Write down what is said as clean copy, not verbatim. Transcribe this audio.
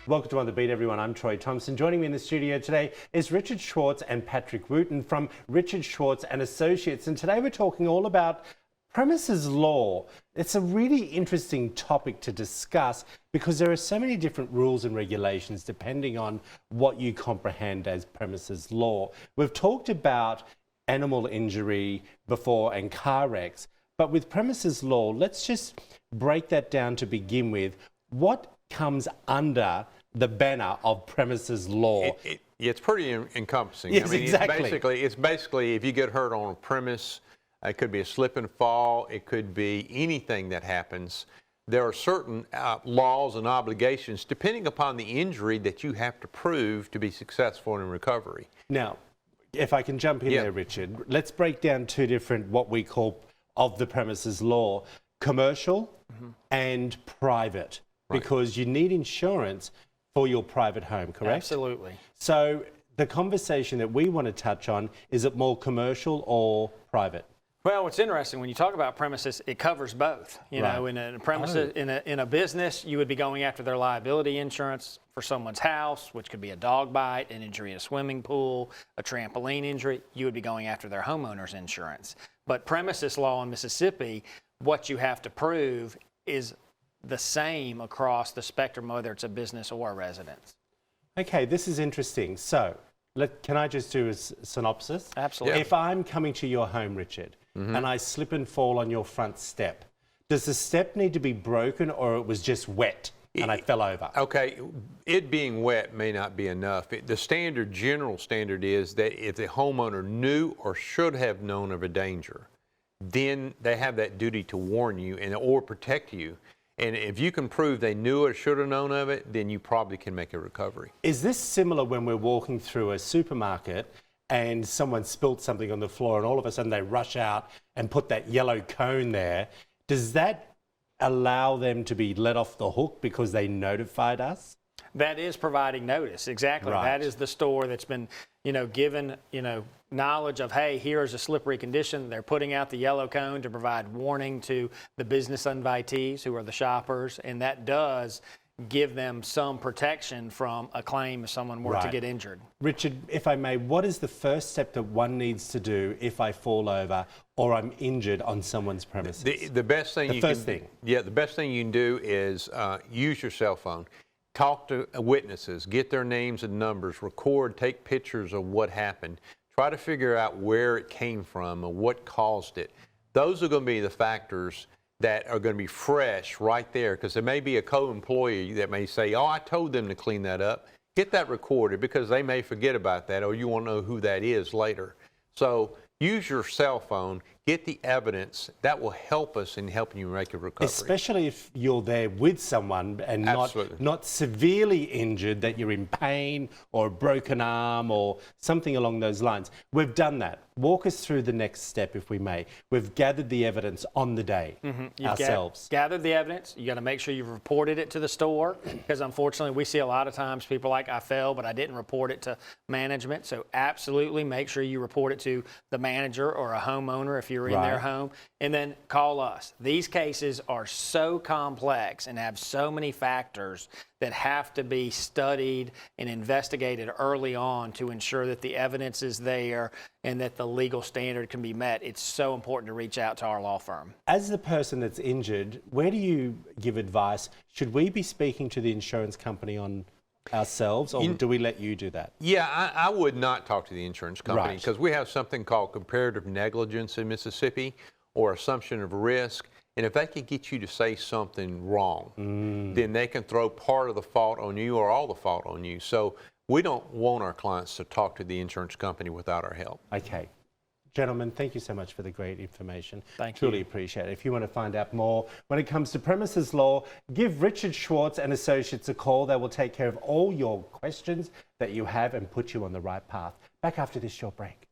Welcome to On the Beat, everyone. I'm Troy Thompson. Joining me in the studio today is Richard Schwartz and Patrick Wooten from Richard Schwartz and Associates. And today we're talking all about premises law. It's a really interesting topic to discuss because there are so many different rules and regulations depending on what you comprehend as premises law. We've talked about animal injury before and car wrecks, but with premises law, let's just break that down to begin with. What comes under the banner of premises law? It's pretty encompassing. Yes, I mean, exactly. It's basically if you get hurt on a premise, it could be a slip and fall, it could be anything that happens. There are certain laws and obligations depending upon the injury that you have to prove to be successful in recovery. Now, if I can jump in there, Richard, let's break down two different what we call of the premises law, commercial and private. Because you need insurance for your private home, correct? Absolutely. So the conversation that we want to touch on, is it more commercial or private? Well, what's interesting, when you talk about premises, it covers both. You know, in a premises, in a business, you would be going after their liability insurance for someone's house, which could be a dog bite, an injury in a swimming pool, a trampoline injury. You would be going after their homeowner's insurance. But premises law in Mississippi, what you have to prove is the same across the spectrum, whether it's a business or a residence. Okay, this is interesting. So, can I just do a synopsis? Absolutely. If I'm coming to your home, Richard, and I slip and fall on your front step, does the step need to be broken or it was just wet and I fell over? Okay, it being wet may not be enough. The general standard is that if the homeowner knew or should have known of a danger, then they have that duty to warn you or protect you. And if you can prove they knew or should have known of it, then you probably can make a recovery. Is this similar when we're walking through a supermarket and someone spilt something on the floor and all of a sudden they rush out and put that yellow cone there? Does that allow them to be let off the hook because they notified us? That is providing notice, exactly. Right. That is the store that's been, given, knowledge of, hey, here's a slippery condition. They're putting out the yellow cone to provide warning to the business invitees who are the shoppers, and that does give them some protection from a claim if someone were to get injured. Richard, if I may, what is the first step that one needs to do if I fall over or I'm injured on someone's premises? The best thing the best thing you can do is use your cell phone. Talk to witnesses, get their names and numbers, record, take pictures of what happened. Try to figure out where it came from and what caused it. Those are going to be the factors that are going to be fresh right there, because there may be a co-employee that may say, oh, I told them to clean that up. Get that recorded because they may forget about that or you won't know who that is later. So use your cell phone, get the evidence. That will help us in helping you make a recovery. Especially if you're there with someone and not severely injured, that you're in pain or a broken arm or something along those lines. We've done that. Walk us through the next step, if we may. We've gathered the evidence on the day ourselves. Gathered the evidence. You got to make sure you've reported it to the store, because unfortunately we see a lot of times people like, I fell, but I didn't report it to management. So absolutely make sure you report it to the manager or a homeowner if you're in their home, and then call us. These cases are so complex and have so many factors that have to be studied and investigated early on to ensure that the evidence is there and that the legal standard can be met. It's so important to reach out to our law firm. As the person that's injured, where do you give advice? Should we be speaking to the insurance company on ourselves, or do we let you do that? Yeah, I would not talk to the insurance company because we have something called comparative negligence in Mississippi, or assumption of risk. And if they can get you to say something wrong, then they can throw part of the fault on you or all the fault on you. So we don't want our clients to talk to the insurance company without our help. Okay. Gentlemen, thank you so much for the great information. Thank you. Truly appreciate it. If you want to find out more when it comes to premises law, give Richard Schwartz and Associates a call. They will take care of all your questions that you have and put you on the right path. Back after this short break.